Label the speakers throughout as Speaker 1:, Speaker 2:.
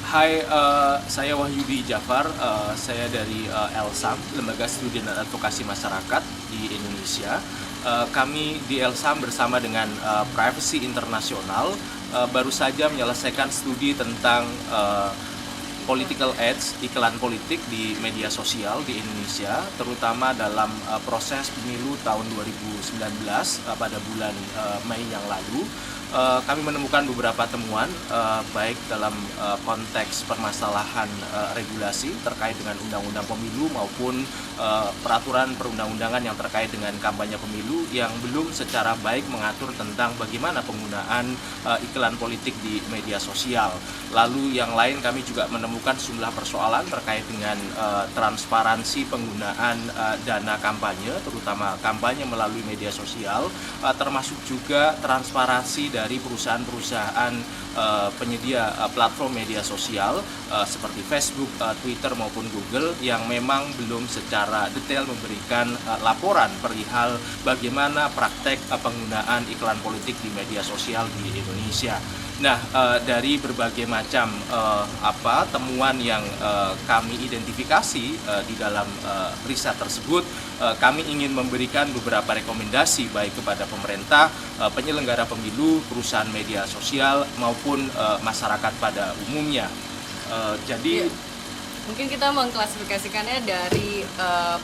Speaker 1: Hai, saya Wahyudi Jafar, saya dari LSAM, Lembaga Studi dan Advokasi Masyarakat di Indonesia. Kami di LSAM bersama dengan Privacy International baru saja menyelesaikan studi tentang political ads, iklan politik di media sosial di Indonesia, terutama dalam proses pemilu tahun 2019 pada bulan Mei yang lalu. Kami menemukan beberapa temuan baik dalam konteks permasalahan regulasi terkait dengan undang-undang pemilu maupun peraturan perundang-undangan yang terkait dengan kampanye pemilu yang belum secara baik mengatur tentang bagaimana penggunaan iklan politik di media sosial. Lalu yang lain kami juga menemukan sejumlah persoalan terkait dengan transparansi penggunaan dana kampanye, terutama kampanye melalui media sosial, termasuk juga transparansi dari perusahaan-perusahaan penyedia platform media sosial seperti Facebook, Twitter maupun Google yang memang belum secara detail memberikan laporan perihal bagaimana praktek penggunaan iklan politik di media sosial di Indonesia. Nah, dari berbagai macam temuan yang kami identifikasi di dalam riset tersebut, kami ingin memberikan beberapa rekomendasi baik kepada pemerintah, penyelenggara pemilu, perusahaan media sosial maupun masyarakat pada umumnya. Jadi
Speaker 2: mungkin kita mengklasifikasikannya dari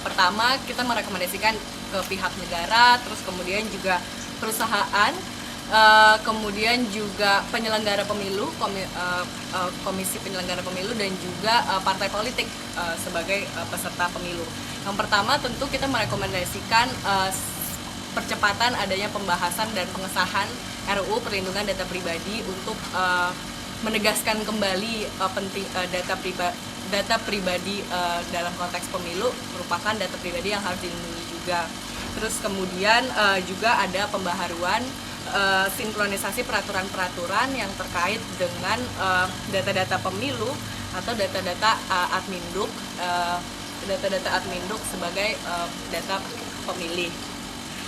Speaker 2: pertama kita merekomendasikan ke pihak negara, terus kemudian juga perusahaan, kemudian juga penyelenggara pemilu, komisi penyelenggara pemilu, dan juga partai politik sebagai peserta pemilu. Yang pertama tentu kita merekomendasikan percepatan adanya pembahasan dan pengesahan RUU Perlindungan Data Pribadi untuk menegaskan kembali penting data pribadi dalam konteks pemilu merupakan data pribadi yang harus dilindungi juga. Terus kemudian juga ada pembaharuan sinkronisasi peraturan-peraturan yang terkait dengan data-data pemilu atau data-data adminduk, data-data adminduk sebagai data pemilih.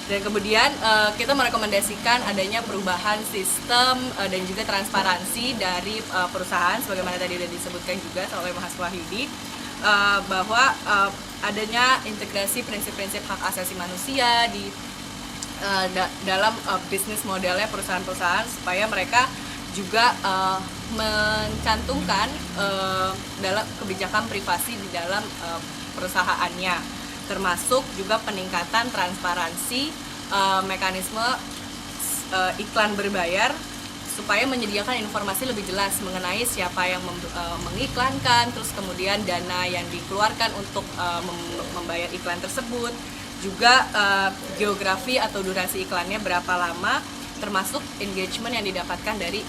Speaker 2: Dan kemudian kita merekomendasikan adanya perubahan sistem dan juga transparansi dari perusahaan, sebagaimana tadi sudah disebutkan juga oleh Mas Wahyudi, bahwa adanya integrasi prinsip-prinsip hak asasi manusia di dalam bisnis modelnya perusahaan-perusahaan, supaya mereka juga mencantumkan dalam kebijakan privasi di dalam perusahaannya, termasuk juga peningkatan transparansi mekanisme iklan berbayar supaya menyediakan informasi lebih jelas mengenai siapa yang mengiklankan, terus kemudian dana yang dikeluarkan untuk membayar iklan tersebut, juga geografi atau durasi iklannya berapa lama, termasuk engagement yang didapatkan dari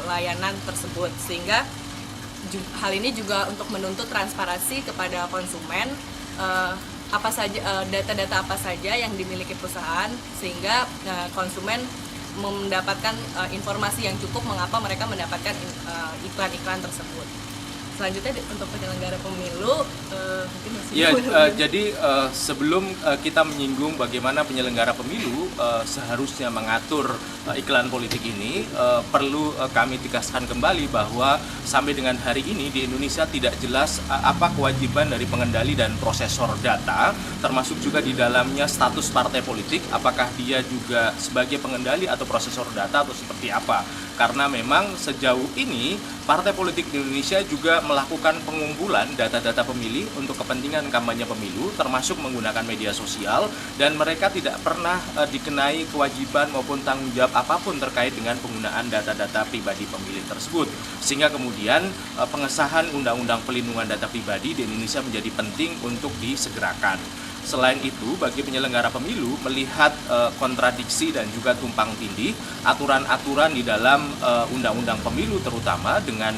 Speaker 2: layanan tersebut. Sehingga hal ini juga untuk menuntut transparansi kepada konsumen, apa saja data-data apa saja yang dimiliki perusahaan, sehingga konsumen mendapatkan informasi yang cukup mengapa mereka mendapatkan iklan-iklan tersebut. Selanjutnya untuk penyelenggara pemilu, mungkin
Speaker 1: jadi sebelum kita menyinggung bagaimana penyelenggara pemilu seharusnya mengatur iklan politik ini, perlu kami tegaskan kembali bahwa sampai dengan hari ini di Indonesia tidak jelas apa kewajiban dari pengendali dan prosesor data, termasuk juga di dalamnya status partai politik, apakah dia juga sebagai pengendali atau prosesor data atau seperti apa. Karena memang sejauh ini partai politik di Indonesia juga melakukan pengumpulan data-data pemilih untuk kepentingan kampanye pemilu, termasuk menggunakan media sosial, dan mereka tidak pernah dikenai kewajiban maupun tanggung jawab apapun terkait dengan penggunaan data-data pribadi pemilih tersebut. Sehingga kemudian pengesahan Undang-Undang Pelindungan Data Pribadi di Indonesia menjadi penting untuk disegerakan. Selain itu, bagi penyelenggara pemilu melihat kontradiksi dan juga tumpang tindih aturan-aturan di dalam undang-undang pemilu, terutama dengan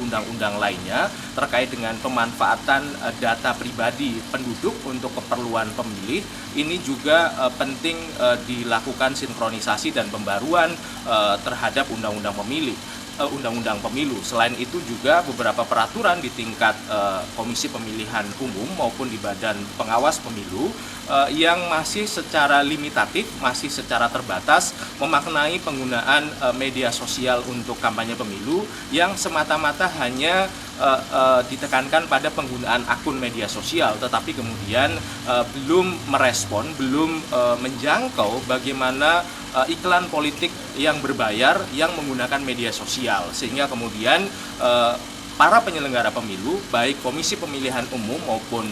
Speaker 1: undang-undang lainnya terkait dengan pemanfaatan data pribadi penduduk untuk keperluan pemilih, ini juga penting dilakukan sinkronisasi dan pembaruan terhadap undang-undang pemilih. Undang-Undang Pemilu. Selain itu juga beberapa peraturan di tingkat Komisi Pemilihan Umum maupun di Badan Pengawas Pemilu yang masih secara limitatif, masih secara terbatas memaknai penggunaan media sosial untuk kampanye pemilu yang semata-mata hanya ditekankan pada penggunaan akun media sosial, tetapi kemudian belum merespon, belum menjangkau bagaimana iklan politik yang berbayar yang menggunakan media sosial, sehingga kemudian para penyelenggara pemilu, baik Komisi Pemilihan Umum maupun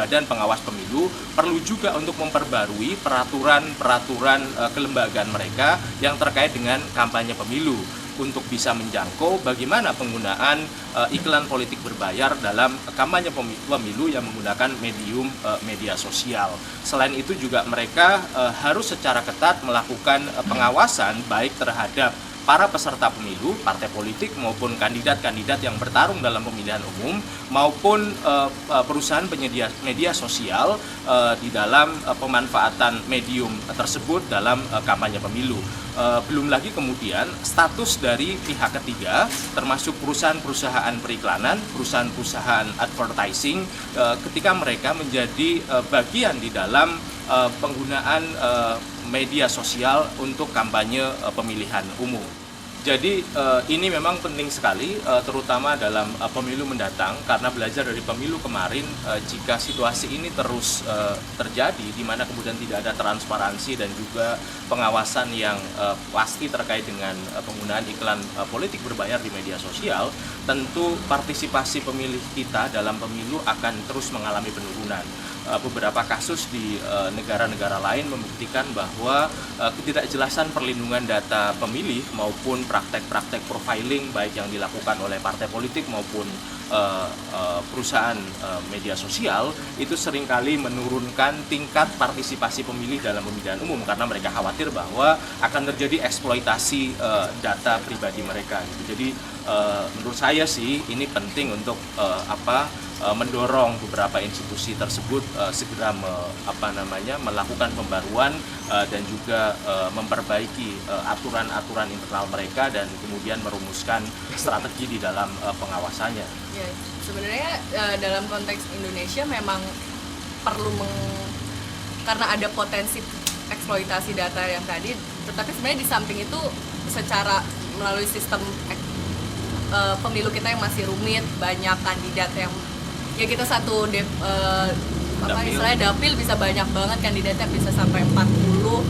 Speaker 1: Badan Pengawas Pemilu, perlu juga untuk memperbarui peraturan-peraturan kelembagaan mereka yang terkait dengan kampanye pemilu untuk bisa menjangkau bagaimana penggunaan iklan politik berbayar dalam kampanye pemilu yang menggunakan medium media sosial. Selain itu juga mereka harus secara ketat melakukan pengawasan baik terhadap para peserta pemilu, partai politik maupun kandidat-kandidat yang bertarung dalam pemilihan umum maupun perusahaan penyedia media sosial di dalam pemanfaatan medium tersebut dalam kampanye pemilu. Belum lagi kemudian status dari pihak ketiga termasuk perusahaan-perusahaan periklanan, perusahaan-perusahaan advertising ketika mereka menjadi bagian di dalam penggunaan media sosial untuk kampanye pemilihan umum. Jadi ini memang penting sekali terutama dalam pemilu mendatang, karena belajar dari pemilu kemarin jika situasi ini terus terjadi di mana kemudian tidak ada transparansi dan juga pengawasan yang pasti terkait dengan penggunaan iklan politik berbayar di media sosial, tentu partisipasi pemilih kita dalam pemilu akan terus mengalami penurunan. Beberapa kasus di negara-negara lain membuktikan bahwa ketidakjelasan perlindungan data pemilih maupun praktek-praktek profiling baik yang dilakukan oleh partai politik maupun perusahaan media sosial itu seringkali menurunkan tingkat partisipasi pemilih dalam pemilihan umum karena mereka khawatir bahwa akan terjadi eksploitasi data pribadi mereka. Jadi menurut saya sih ini penting untuk mendorong beberapa institusi tersebut segera melakukan pembaruan dan juga memperbaiki aturan-aturan internal mereka dan kemudian merumuskan strategi di dalam pengawasannya.
Speaker 2: Ya, sebenarnya dalam konteks Indonesia memang perlu karena ada potensi eksploitasi data yang tadi, tetapi sebenarnya di samping itu secara melalui sistem pemilu kita yang masih rumit, banyak kandidat yang ya kita satu istilahnya dapil bisa banyak banget kandidatnya, bisa sampai 40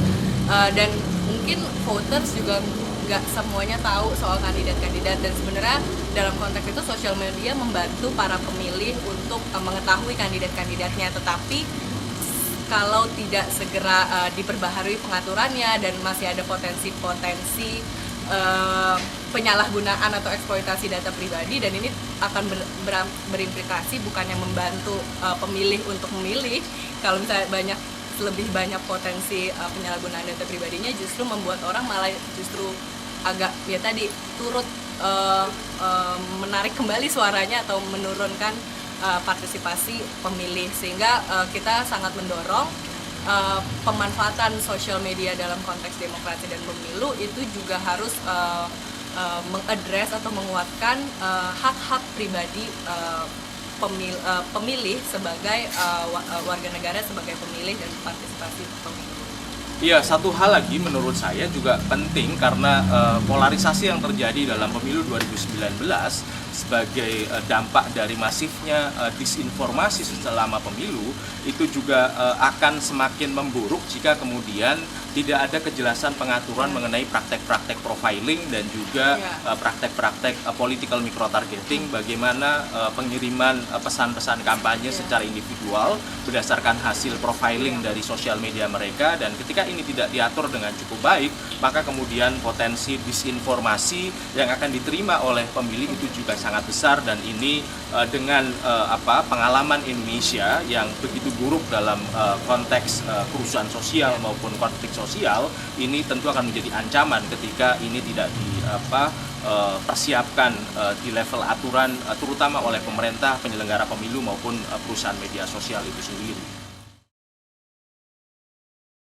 Speaker 2: dan mungkin voters juga nggak semuanya tahu soal kandidat-kandidat, dan sebenarnya dalam konteks itu sosial media membantu para pemilih untuk mengetahui kandidat-kandidatnya, tetapi kalau tidak segera diperbaharui pengaturannya dan masih ada potensi-potensi penyalahgunaan atau eksploitasi data pribadi, dan ini akan berimplikasi bukannya membantu pemilih untuk memilih. Kalau misalnya lebih banyak potensi penyalahgunaan data pribadinya, justru membuat orang malah justru agak ya tadi turut menarik kembali suaranya atau menurunkan partisipasi pemilih, sehingga kita sangat mendorong pemanfaatan sosial media dalam konteks demokrasi dan pemilu itu juga harus mengadres atau menguatkan hak-hak pribadi pemilih sebagai warga negara, sebagai pemilih dan partisipasi pemilu.
Speaker 1: Iya, satu hal lagi menurut saya juga penting karena polarisasi yang terjadi dalam pemilu 2019 sebagai dampak dari masifnya disinformasi selama pemilu itu juga akan semakin memburuk jika kemudian tidak ada kejelasan pengaturan mengenai praktek-praktek profiling dan juga praktek-praktek political micro-targeting, bagaimana pengiriman pesan-pesan kampanye secara individual berdasarkan hasil profiling dari sosial media mereka, dan ketika ini tidak diatur dengan cukup baik, maka kemudian potensi disinformasi yang akan diterima oleh pemilih itu juga sangat besar, dan ini dengan pengalaman Indonesia yang begitu buruk dalam konteks kerusuhan sosial maupun konflik sosial, ini tentu akan menjadi ancaman ketika ini tidak persiapkan di level aturan terutama oleh pemerintah, penyelenggara pemilu maupun perusahaan media sosial itu sendiri.